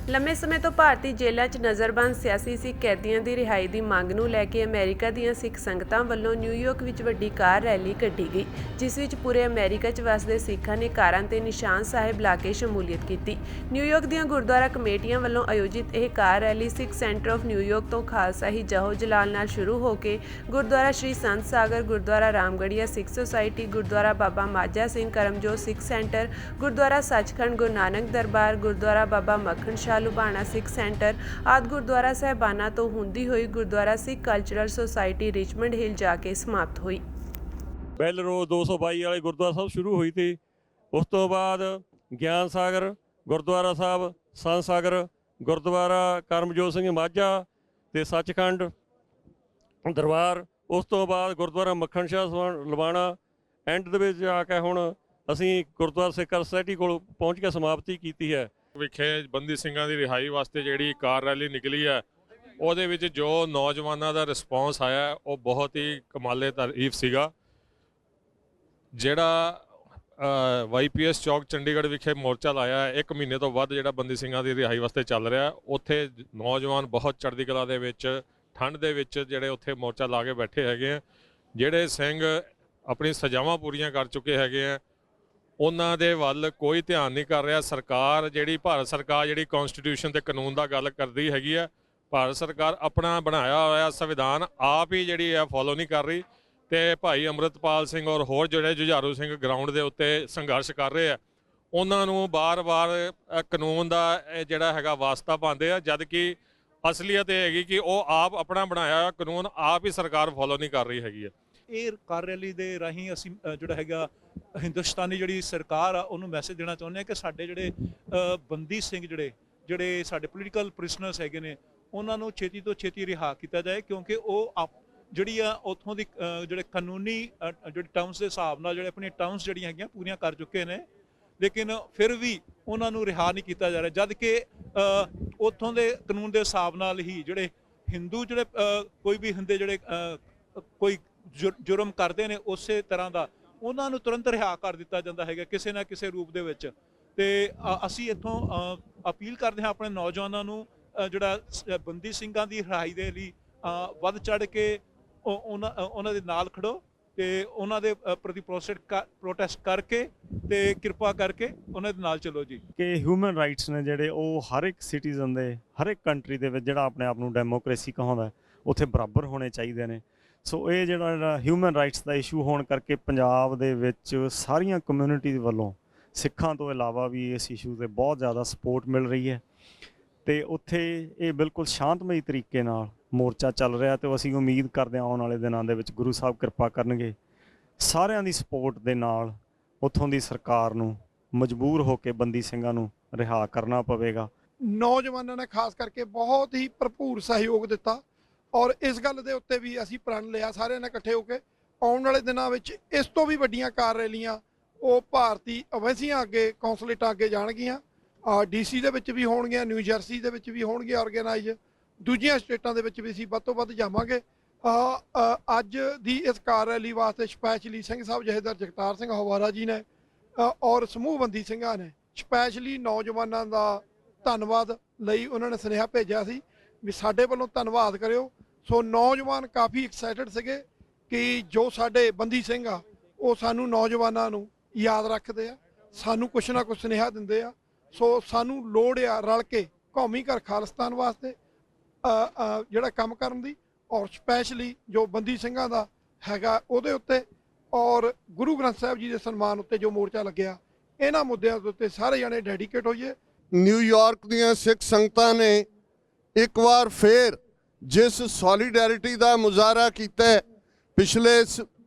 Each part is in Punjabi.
ਲੰਮੇ ਸਮੇਂ ਤੋਂ ਭਾਰਤੀ ਜੇਲ੍ਹਾਂ 'ਚ ਨਜ਼ਰਬੰਦ ਸਿਆਸੀ ਸਿੱਖ ਕੈਦੀਆਂ ਦੀ ਰਿਹਾਈ ਦੀ ਮੰਗ ਨੂੰ ਲੈ ਕੇ ਅਮਰੀਕਾ ਦੀਆਂ ਸਿੱਖ ਸੰਗਤਾਂ ਵੱਲੋਂ ਨਿਊਯਾਰਕ ਵਿੱਚ ਵੱਡੀ ਕਾਰ ਰੈਲੀ ਕੱਢੀ ਗਈ, ਜਿਸ ਵਿੱਚ ਪੂਰੇ ਅਮਰੀਕਾ 'ਚ ਵਸਦੇ ਸਿੱਖਾਂ ਨੇ ਕਾਰਾਂ ਤੇ ਨਿਸ਼ਾਨ ਸਾਹਿਬ ਲਾ ਕੇ ਸ਼ਮੂਲੀਅਤ ਕੀਤੀ। ਨਿਊਯਾਰਕ ਦੀਆਂ ਗੁਰਦੁਆਰਾ ਕਮੇਟੀਆਂ ਵੱਲੋਂ ਆਯੋਜਿਤ ਇਹ car rally Sikh center of New York ਤੋਂ ਖਾਲਸਾ ਹੀ ਜਹੋ ਜਲਾਲ ਨਾਲ ਸ਼ੁਰੂ ਹੋ ਕੇ ਗੁਰਦੁਆਰਾ ਸ਼੍ਰੀ ਸੰਤ ਸਾਗਰ, ਗੁਰਦੁਆਰਾ ਰਾਮਗੜੀਆ ਸਿੱਖ ਸੁਸਾਇਟੀ, ਗੁਰਦੁਆਰਾ ਬਾਬਾ ਮਾਝਾ ਸਿੰਘ ਕਰਮਜੋਤ ਸਿੱਖ ਸੈਂਟਰ, ਗੁਰਦੁਆਰਾ ਸੱਚਖੰਡ ਗੁਰੂ ਨਾਨਕ ਦਰਬਾਰ, ਗੁਰਦੁਆਰਾ ਬਾਬਾ ਮੱਖਣ ਸ਼ਾਹ ਲੁਬਾਣਾ ਸਿੱਖ ਸੈਂਟਰ ਆਦਿ ਗੁਰਦੁਆਰਾ ਸਾਹਿਬਾਨਾਂ ਤੋਂ ਹੁੰਦੀ ਹੋਈ ਗੁਰਦੁਆਰਾ ਸਿੱਖ ਕਲਚਰਲ ਸੁਸਾਇਟੀ ਰਿਚਮੰਡ ਹਿੱਲ ਜਾ ਕੇ ਸਮਾਪਤ ਹੋਈ। ਬੈਲ ਰੋਡ 222 ਵਾਲੇ ਗੁਰਦੁਆਰਾ ਸਾਹਿਬ ਸ਼ੁਰੂ ਹੋਈ ਤੀ। ਉਸ ਤੋਂ ਬਾਅਦ ਗਿਆਨ ਸਾਗਰ ਗੁਰਦੁਆਰਾ ਸਾਹਿਬ, ਸੰਤ ਸਾਗਰ ਗੁਰਦੁਆਰਾ ਕਰਮਜੋਤ ਸਿੰਘ ਮਾਝਾ ਤੇ ਸੱਚਖੰਡ ਦਰਬਾਰ, ਉਸ ਤੋਂ ਬਾਅਦ ਗੁਰਦੁਆਰਾ ਮੱਖਣ ਸ਼ਾਹ ਲੁਬਾਣਾ, ਐਂਡ ਦੇ ਵਿੱਚ ਆ ਕੇ ਹੁਣ ਅਸੀਂ ਗੁਰਦੁਆਰਾ ਸਿੱਖ ਸੁਸਾਇਟੀ ਕੋਲ ਪਹੁੰਚ ਕੇ ਸਮਾਪਤੀ ਕੀਤੀ ਹੈ। ਵਿਖੇ ਬੰਦੀ ਸਿੰਘਾਂ ਦੀ ਰਿਹਾਈ ਵਾਸਤੇ ਜਿਹੜੀ ਕਾਰ ਰੈਲੀ ਨਿਕਲੀ ਹੈ, ਉਹਦੇ ਵਿੱਚ ਜੋ ਨੌਜਵਾਨਾਂ ਦਾ ਰਿਸਪੌਂਸ ਆਇਆ ਉਹ ਬਹੁਤ ਹੀ ਕਮਾਲੇ ਤਾਰੀਫ ਸੀਗਾ। ਜਿਹੜਾ YPS ਚੌਕ ਚੰਡੀਗੜ੍ਹ ਵਿਖੇ ਮੋਰਚਾ ਲਾਇਆ 1 ਮਹੀਨੇ ਤੋਂ ਵੱਧ ਜਿਹੜਾ ਬੰਦੀ ਸਿੰਘਾਂ ਦੀ ਰਿਹਾਈ ਵਾਸਤੇ ਚੱਲ ਰਿਹਾ, ਉੱਥੇ ਨੌਜਵਾਨ ਬਹੁਤ ਚੜ੍ਹਦੀ ਕਲਾ ਦੇ ਵਿੱਚ ਠੰਡ ਦੇ ਵਿੱਚ ਜਿਹੜੇ ਉੱਥੇ ਮੋਰਚਾ ਲਾ ਕੇ ਬੈਠੇ ਹੈਗੇ ਆ। ਜਿਹੜੇ ਸਿੰਘ ਆਪਣੀ ਸਜ਼ਾਵਾਂ ਪੂਰੀਆਂ ਕਰ ਚੁੱਕੇ ਹੈਗੇ ਆ, ਉਹਨਾਂ ਦੇ ਵੱਲ ਕੋਈ ਧਿਆਨ ਨਹੀਂ ਕਰ ਰਿਹਾ। ਸਰਕਾਰ ਜਿਹੜੀ ਭਾਰਤ ਸਰਕਾਰ ਜਿਹੜੀ ਕੌਨਸਟੀਟਿਊਸ਼ਨ ਤੇ ਕਾਨੂੰਨ ਦਾ ਗੱਲ ਕਰਦੀ ਹੈਗੀ ਆ, ਭਾਰਤ ਸਰਕਾਰ ਆਪਣਾ ਬਣਾਇਆ ਹੋਇਆ ਸੰਵਿਧਾਨ ਆਪ ਹੀ ਜਿਹੜੀ ਆ ਫੋਲੋ ਨਹੀਂ ਕਰ ਰਹੀ। ਤੇ ਭਾਈ ਅੰਮ੍ਰਿਤਪਾਲ ਸਿੰਘ ਔਰ ਹੋਰ ਜਿਹੜੇ ਜੁਝਾਰੂ ਸਿੰਘ ਗਰਾਊਂਡ ਦੇ ਉੱਤੇ ਸੰਘਰਸ਼ ਕਰ ਰਹੇ ਆ, ਉਹਨਾਂ ਨੂੰ ਬਾਰ-ਬਾਰ ਕਾਨੂੰਨ ਦਾ ਜਿਹੜਾ ਹੈਗਾ ਵਾਸਤਾ ਪਾਉਂਦੇ ਆ, ਜਦ ਕਿ ਅਸਲੀਅਤ ਇਹ ਹੈਗੀ ਕਿ ਉਹ ਆਪ ਆਪਣਾ ਬਣਾਇਆ ਹੋਇਆ ਕਾਨੂੰਨ ਆਪ ਹੀ ਸਰਕਾਰ ਫੋਲੋ ਨਹੀਂ ਕਰ ਰਹੀ ਹੈਗੀ ਹੈ। ਇਹ ਕਾਰ ਰੈਲੀ ਦੇ ਰਾਹੀਂ ਅਸੀਂ ਜਿਹੜਾ ਹੈਗਾ ਹਿੰਦੁਸਤਾਨੀ ਜਿਹੜੀ ਸਰਕਾਰ ਆ ਉਹਨੂੰ ਮੈਸੇਜ ਦੇਣਾ ਚਾਹੁੰਦੇ ਹਾਂ ਕਿ ਸਾਡੇ ਜਿਹੜੇ ਬੰਦੀ ਸਿੰਘ ਜਿਹੜੇ ਸਾਡੇ ਪੋਲੀਟੀਕਲ ਪ੍ਰਿਸਨਰਸ ਹੈਗੇ ਨੇ, ਉਹਨਾਂ ਨੂੰ ਛੇਤੀ ਤੋਂ ਛੇਤੀ ਰਿਹਾ ਕੀਤਾ ਜਾਏ, ਕਿਉਂਕਿ ਉਹ ਜਿਹੜੀ ਆ ਉੱਥੋਂ ਦੀ ਜਿਹੜੇ ਕਾਨੂੰਨੀ ਜਿਹੜੇ ਟਰਮਸ ਦੇ ਹਿਸਾਬ ਨਾਲ ਜਿਹੜੇ ਆਪਣੀਆਂ ਟਰਮਸ ਜਿਹੜੀਆਂ ਹੈਗੀਆਂ ਪੂਰੀਆਂ ਕਰ ਚੁੱਕੇ ਨੇ, ਲੇਕਿਨ ਫਿਰ ਵੀ ਉਹਨਾਂ ਨੂੰ ਰਿਹਾ ਨਹੀਂ ਕੀਤਾ ਜਾ ਰਿਹਾ। ਜਦ ਕਿ ਉੱਥੋਂ ਦੇ ਕਾਨੂੰਨ ਦੇ ਹਿਸਾਬ ਨਾਲ ਹੀ ਜਿਹੜੇ ਹਿੰਦੂ ਜਿਹੜੇ ਕੋਈ ਵੀ ਹੁੰਦੇ ਜਿਹੜੇ ਕੋਈ ਜੁਰਮ ਕਰਦੇ ਨੇ, ਉਸੇ ਤਰ੍ਹਾਂ ਦਾ ਉਹਨਾਂ ਨੂੰ ਤੁਰੰਤ ਰਿਹਾ ਕਰ ਦਿੱਤਾ ਜਾਂਦਾ ਹੈਗਾ ਕਿਸੇ ਨਾ ਕਿਸੇ ਰੂਪ ਦੇ ਵਿੱਚ। ਤੇ ਅਸੀਂ ਇੱਥੋਂ ਅਪੀਲ ਕਰਦੇ ਹਾਂ ਆਪਣੇ ਨੌਜਵਾਨਾਂ ਨੂੰ, ਜਿਹੜਾ ਬੰਦੀ ਸਿੰਘਾਂ ਦੀ ਰਿਹਾਈ ਦੇ ਲਈ ਵੱਧ ਚੜ੍ਹ ਕੇ ਉਹਨਾਂ ਦੇ ਨਾਲ ਖੜੋ ਤੇ ਉਹਨਾਂ ਦੇ ਪ੍ਰਤੀ ਪ੍ਰੋਟੈਸਟ ਕਰਕੇ ਤੇ ਕਿਰਪਾ ਕਰਕੇ ਉਹਨਾਂ ਦੇ ਨਾਲ ਚਲੋ ਜੀ। ਕਿ ਹਿਊਮਨ ਰਾਈਟਸ ਨੇ ਜਿਹੜੇ ਉਹ ਹਰ ਇੱਕ ਸਿਟੀਜ਼ਨ ਦੇ, ਹਰ ਇੱਕ ਕੰਟਰੀ ਦੇ ਵਿੱਚ ਜਿਹੜਾ ਆਪਣੇ ਆਪ ਨੂੰ ਡੈਮੋਕ੍ਰੇਸੀ ਕਹਾਉਂਦਾ, ਉੱਥੇ ਬਰਾਬਰ ਹੋਣੇ ਚਾਹੀਦੇ ਨੇ। ਸੋ ਇਹ ਜਿਹੜਾ ਹਿਊਮਨ ਰਾਈਟਸ ਦਾ ਇਸ਼ੂ ਹੋਣ ਕਰਕੇ ਪੰਜਾਬ ਦੇ ਵਿੱਚ ਸਾਰੀਆਂ ਕਮਿਊਨਿਟੀ ਵੱਲੋਂ ਸਿੱਖਾਂ ਤੋਂ ਇਲਾਵਾ ਵੀ ਇਸ ਇਸ਼ੂ 'ਤੇ ਬਹੁਤ ਜ਼ਿਆਦਾ ਸਪੋਰਟ ਮਿਲ ਰਹੀ ਹੈ ਤੇ ਉੱਥੇ ਇਹ ਬਿਲਕੁਲ ਸ਼ਾਂਤਮਈ ਤਰੀਕੇ ਨਾਲ ਮੋਰਚਾ ਚੱਲ ਰਿਹਾ ਤੇ ਅਸੀਂ ਉਮੀਦ ਕਰਦੇ ਹਾਂ ਆਉਣ ਵਾਲੇ ਦਿਨਾਂ ਦੇ ਵਿੱਚ ਗੁਰੂ ਸਾਹਿਬ ਕਿਰਪਾ ਕਰਨਗੇ। ਸਾਰਿਆਂ ਦੀ ਸਪੋਰਟ ਦੇ ਨਾਲ ਉੱਥੋਂ ਦੀ ਸਰਕਾਰ ਨੂੰ ਮਜਬੂਰ ਹੋ ਕੇ ਬੰਦੀ ਸਿੰਘਾਂ ਨੂੰ ਰਿਹਾ ਕਰਨਾ ਪਵੇਗਾ। ਨੌਜਵਾਨਾਂ ਨੇ ਖਾਸ ਕਰਕੇ ਬਹੁਤ ਹੀ ਭਰਪੂਰ ਸਹਿਯੋਗ ਦਿੱਤਾ ਔਰ ਇਸ ਗੱਲ ਦੇ ਉੱਤੇ ਵੀ ਅਸੀਂ ਪ੍ਰਣ ਲਿਆ ਸਾਰਿਆਂ ਨੇ ਇਕੱਠੇ ਹੋ ਕੇ ਆਉਣ ਵਾਲੇ ਦਿਨਾਂ ਵਿੱਚ ਇਸ ਤੋਂ ਵੀ ਵੱਡੀਆਂ ਕਾਰ ਰੈਲੀਆਂ ਉਹ ਭਾਰਤੀ ਅਵੈਸੀਆਂ ਅੱਗੇ ਕੌਂਸਲੇਟਾਂ ਅੱਗੇ ਜਾਣਗੀਆਂ। DC ਦੇ ਵਿੱਚ ਵੀ ਹੋਣਗੀਆਂ, ਨਿਊ ਜਰਸੀ ਦੇ ਵਿੱਚ ਵੀ ਹੋਣਗੀਆਂ ਆਰਗੇਨਾਈਜ਼, ਦੂਜੀਆਂ ਸਟੇਟਾਂ ਦੇ ਵਿੱਚ ਵੀ ਅਸੀਂ ਵੱਧ ਤੋਂ ਵੱਧ ਜਾਵਾਂਗੇ। ਅੱਜ ਦੀ ਇਸ ਕਾਰ ਰੈਲੀ ਵਾਸਤੇ ਸਪੈਸ਼ਲੀ ਸਿੰਘ ਸਾਹਿਬ ਜਥੇਦਾਰ ਜਗਤਾਰ ਸਿੰਘ ਹਵਾਰਾ ਜੀ ਨੇ ਔਰ ਸਮੂਹ ਬੰਦੀ ਸਿੰਘਾਂ ਨੇ ਸਪੈਸ਼ਲੀ ਨੌਜਵਾਨਾਂ ਦਾ ਧੰਨਵਾਦ ਲਈ ਉਹਨਾਂ ਨੇ ਸੁਨੇਹਾ ਭੇਜਿਆ ਸੀ ਵੀ ਸਾਡੇ ਵੱਲੋਂ ਧੰਨਵਾਦ ਕਰਿਓ। ਸੋ ਨੌਜਵਾਨ ਕਾਫੀ ਐਕਸਾਈਟਡ ਸੀਗੇ ਕਿ ਜੋ ਸਾਡੇ ਬੰਦੀ ਸਿੰਘ ਆ ਉਹ ਸਾਨੂੰ ਨੌਜਵਾਨਾਂ ਨੂੰ ਯਾਦ ਰੱਖਦੇ ਆ, ਸਾਨੂੰ ਕੁਛ ਨਾ ਕੁਛ ਸੁਨੇਹਾ ਦਿੰਦੇ ਆ। ਸੋ ਸਾਨੂੰ ਲੋੜ ਆ ਰਲ ਕੇ ਕੌਮੀ ਘਰ ਖਾਲਿਸਤਾਨ ਵਾਸਤੇ ਜਿਹੜਾ ਕੰਮ ਕਰਨ ਦੀ, ਔਰ ਸਪੈਸ਼ਲੀ ਜੋ ਬੰਦੀ ਸਿੰਘਾਂ ਦਾ ਹੈਗਾ ਉਹਦੇ ਉੱਤੇ, ਔਰ ਗੁਰੂ ਗ੍ਰੰਥ ਸਾਹਿਬ ਜੀ ਦੇ ਸਨਮਾਨ ਉੱਤੇ ਜੋ ਮੋਰਚਾ ਲੱਗਿਆ, ਇਹਨਾਂ ਮੁੱਦਿਆਂ ਦੇ ਉੱਤੇ ਸਾਰੇ ਜਣੇ ਡੈਡੀਕੇਟ ਹੋਈਏ। ਨਿਊਯਾਰਕ ਦੀਆਂ ਸਿੱਖ ਸੰਗਤਾਂ ਨੇ ਇੱਕ ਵਾਰ ਫੇਰ ਜਿਸ ਸੋਲੀਡੈਰਿਟੀ ਦਾ ਮੁਜ਼ਾਹਰਾ ਕੀਤਾ ਪਿਛਲੇ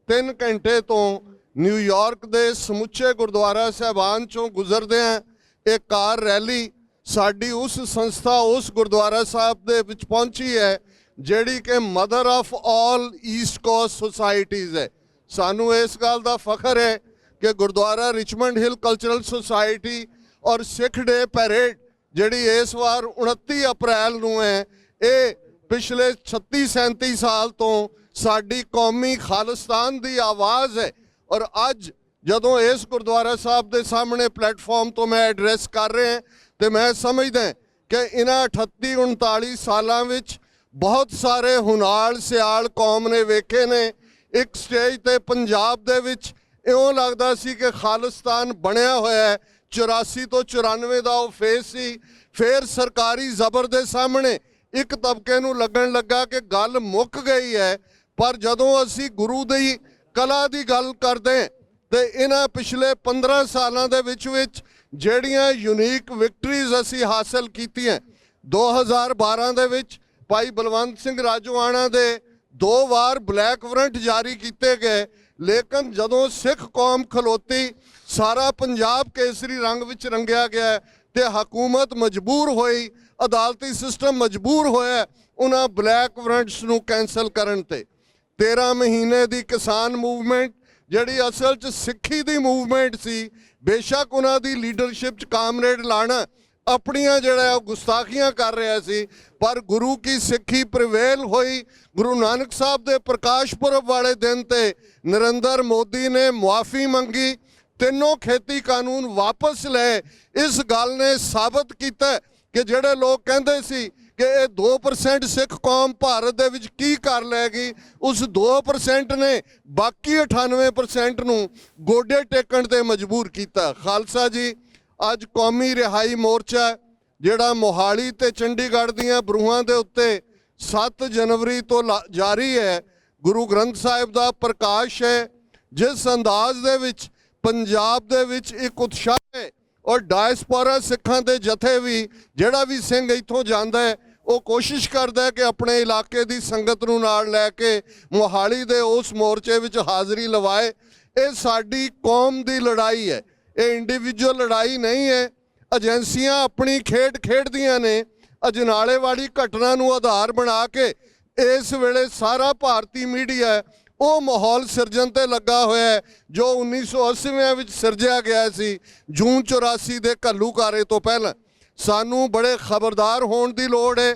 3 ਘੰਟੇ ਤੋਂ ਨਿਊਯਾਰਕ ਦੇ ਸਮੁੱਚੇ ਗੁਰਦੁਆਰਾ ਸਾਹਿਬਾਨ ਚੋਂ ਗੁਜ਼ਰਦਿਆਂ ਇਹ ਕਾਰ ਰੈਲੀ ਸਾਡੀ ਉਸ ਸੰਸਥਾ, ਉਸ ਗੁਰਦੁਆਰਾ ਸਾਹਿਬ ਦੇ ਵਿੱਚ ਪਹੁੰਚੀ ਹੈ ਜਿਹੜੀ ਕਿ mother of all East cost societies ਹੈ। ਸਾਨੂੰ ਇਸ ਗੱਲ ਦਾ ਫਖਰ ਹੈ ਕਿ ਗੁਰਦੁਆਰਾ ਰਿਚਮੰਡ ਹਿੱਲ ਕਲਚਰਲ ਸੁਸਾਇਟੀ ਔਰ ਸਿੱਖ ਡੇ ਪੈਰੇਡ ਜਿਹੜੀ ਇਸ ਵਾਰ 29 ਅਪ੍ਰੈਲ ਨੂੰ ਹੈ, ਇਹ ਪਿਛਲੇ 36-37 ਸਾਲ ਤੋਂ ਸਾਡੀ ਕੌਮੀ ਖਾਲਿਸਤਾਨ ਦੀ ਆਵਾਜ਼ ਹੈ। ਔਰ ਅੱਜ ਜਦੋਂ ਇਸ ਗੁਰਦੁਆਰਾ ਸਾਹਿਬ ਦੇ ਸਾਹਮਣੇ ਪਲੇਟਫਾਰਮ ਤੋਂ ਮੈਂ ਐਡਰੈਸ ਕਰ ਰਿਹਾ ਤੇ ਮੈਂ ਸਮਝਦਾ ਕਿ ਇਹਨਾਂ 38 39 ਸਾਲਾਂ ਵਿੱਚ ਬਹੁਤ ਸਾਰੇ ਹੁਨਾਲ ਸਿਆਲ ਕੌਮ ਨੇ ਵੇਖੇ ਨੇ। ਇੱਕ ਸਟੇਜ ਤੇ ਪੰਜਾਬ ਦੇ ਵਿੱਚ ਇਉਂ ਲੱਗਦਾ ਸੀ ਕਿ ਖਾਲਿਸਤਾਨ ਬਣਿਆ ਹੋਇਆ ਹੈ। 84 ਤੋਂ 94 ਦਾ ਉਹ ਫੇਸ ਸੀ। ਫਿਰ ਸਰਕਾਰੀ ਜ਼ਬਰ ਦੇ ਸਾਹਮਣੇ ਇੱਕ ਤਬਕੇ ਨੂੰ ਲੱਗਣ ਲੱਗਾ ਕਿ ਗੱਲ ਮੁੱਕ ਗਈ ਹੈ। ਪਰ ਜਦੋਂ ਅਸੀਂ ਗੁਰੂ ਦੀ ਕਲਾ ਦੀ ਗੱਲ ਕਰਦੇ ਤੇ ਇਹਨਾਂ ਪਿਛਲੇ 15 ਸਾਲਾਂ ਦੇ ਵਿੱਚ ਜਿਹੜੀਆਂ ਯੂਨੀਕ ਵਿਕਟਰੀਜ਼ ਅਸੀਂ ਹਾਸਲ ਕੀਤੀਆਂ, 2012 ਦੇ ਵਿੱਚ ਭਾਈ ਬਲਵੰਤ ਸਿੰਘ ਰਾਜੋਆਣਾ ਦੇ 2 ਵਾਰ ਬਲੈਕ ਵਾਰੰਟ ਜਾਰੀ ਕੀਤੇ ਗਏ, ਲੇਕਿਨ ਜਦੋਂ ਸਿੱਖ ਕੌਮ ਖਲੋਤੀ ਸਾਰਾ ਪੰਜਾਬ ਕੇਸਰੀ ਰੰਗ ਵਿੱਚ ਰੰਗਿਆ ਗਿਆ ਤੇ ਹਕੂਮਤ ਮਜਬੂਰ ਹੋਈ, ਅਦਾਲਤੀ ਸਿਸਟਮ ਮਜਬੂਰ ਹੋਇਆ ਉਹਨਾਂ ਬਲੈਕ ਵਾਰੰਟਸ ਨੂੰ ਕੈਂਸਲ ਕਰਨ ਤੇ। 13 ਮਹੀਨੇ ਦੀ ਕਿਸਾਨ ਮੂਵਮੈਂਟ ਜਿਹੜੀ ਅਸਲ 'ਚ ਸਿੱਖੀ ਦੀ ਮੂਵਮੈਂਟ ਸੀ, ਬੇਸ਼ੱਕ ਉਹਨਾਂ ਦੀ ਲੀਡਰਸ਼ਿਪ 'ਚ ਕਾਮਰੇਡ ਲਾਣਾ ਆਪਣੀਆਂ ਜਿਹੜਾ ਉਹ ਗੁਸਤਾਖੀਆਂ ਕਰ ਰਿਹਾ ਸੀ, ਪਰ ਗੁਰੂ ਕੀ ਸਿੱਖੀ ਪ੍ਰਵੇਲ ਹੋਈ। ਗੁਰੂ ਨਾਨਕ ਸਾਹਿਬ ਦੇ ਪ੍ਰਕਾਸ਼ ਪੁਰਬ ਵਾਲੇ ਦਿਨ ਤੇ ਨਰਿੰਦਰ ਮੋਦੀ ਨੇ ਮੁਆਫੀ ਮੰਗੀ, ਤਿੰਨੋਂ ਖੇਤੀ ਕਾਨੂੰਨ ਵਾਪਸ ਲਏ। ਇਸ ਗੱਲ ਨੇ ਸਾਬਤ ਕੀਤਾ ਕਿ ਜਿਹੜੇ ਲੋਕ ਕਹਿੰਦੇ ਸੀ ਕਿ ਇਹ 2% ਸਿੱਖ ਕੌਮ ਭਾਰਤ ਦੇ ਵਿੱਚ ਕੀ ਕਰ ਲੈਗੀ, ਉਸ 2% ਨੇ ਬਾਕੀ 98% ਨੂੰ ਗੋਡੇ ਟੇਕਣ ਤੇ ਮਜਬੂਰ ਕੀਤਾ। ਖਾਲਸਾ ਜੀ, ਅੱਜ ਕੌਮੀ ਰਿਹਾਈ ਮੋਰਚਾ ਜਿਹੜਾ ਮੋਹਾਲੀ ਤੇ ਚੰਡੀਗੜ੍ਹ ਦੀਆਂ ਬਰੂਹਾਂ ਦੇ ਉੱਤੇ 7 ਜਨਵਰੀ ਤੋਂ ਜਾਰੀ ਹੈ, ਗੁਰੂ ਗ੍ਰੰਥ ਸਾਹਿਬ ਦਾ ਪ੍ਰਕਾਸ਼ ਹੈ। ਜਿਸ ਅੰਦਾਜ਼ ਦੇ ਵਿੱਚ ਪੰਜਾਬ ਦੇ ਵਿੱਚ ਇੱਕ ਉਤਸ਼ਾਹ ਹੈ ਔਰ ਡਾਇਸਪੋਰਾ ਸਿੱਖਾਂ ਦੇ ਜਥੇ ਵੀ ਜਿਹੜਾ ਵੀ ਸਿੰਘ ਇੱਥੋਂ ਜਾਂਦਾ ਹੈ ਉਹ ਕੋਸ਼ਿਸ਼ ਕਰਦਾ ਹੈ ਕਿ ਆਪਣੇ ਇਲਾਕੇ ਦੀ ਸੰਗਤ ਨੂੰ ਨਾਲ ਲੈ ਕੇ ਮੋਹਾਲੀ ਦੇ ਉਸ ਮੋਰਚੇ ਵਿੱਚ ਹਾਜ਼ਰੀ ਲਵਾਏ। ਇਹ ਸਾਡੀ ਕੌਮ ਦੀ ਲੜਾਈ ਹੈ, ਇਹ ਇੰਡੀਵਿਜੂਅਲ ਲੜਾਈ ਨਹੀਂ ਹੈ। ਏਜੰਸੀਆਂ ਆਪਣੀ ਖੇਡ ਖੇਡਦੀਆਂ ਨੇ। ਅਜਨਾਲੇ ਵਾਲੀ ਘਟਨਾ ਨੂੰ ਆਧਾਰ ਬਣਾ ਕੇ ਇਸ ਵੇਲੇ ਸਾਰਾ ਭਾਰਤੀ ਮੀਡੀਆ ਉਹ ਮਾਹੌਲ ਸਿਰਜਣ ਤੇ ਲੱਗਾ ਹੋਇਆ ਹੈ ਜੋ 1980 ਵਿੱਚ ਸਿਰਜਿਆ ਗਿਆ ਸੀ, ਜੂਨ 84 ਦੇ ਘੱਲੂਘਾਰੇ ਤੋਂ ਪਹਿਲਾਂ। ਸਾਨੂੰ ਬੜੇ ਖਬਰਦਾਰ ਹੋਣ ਦੀ ਲੋੜ ਹੈ।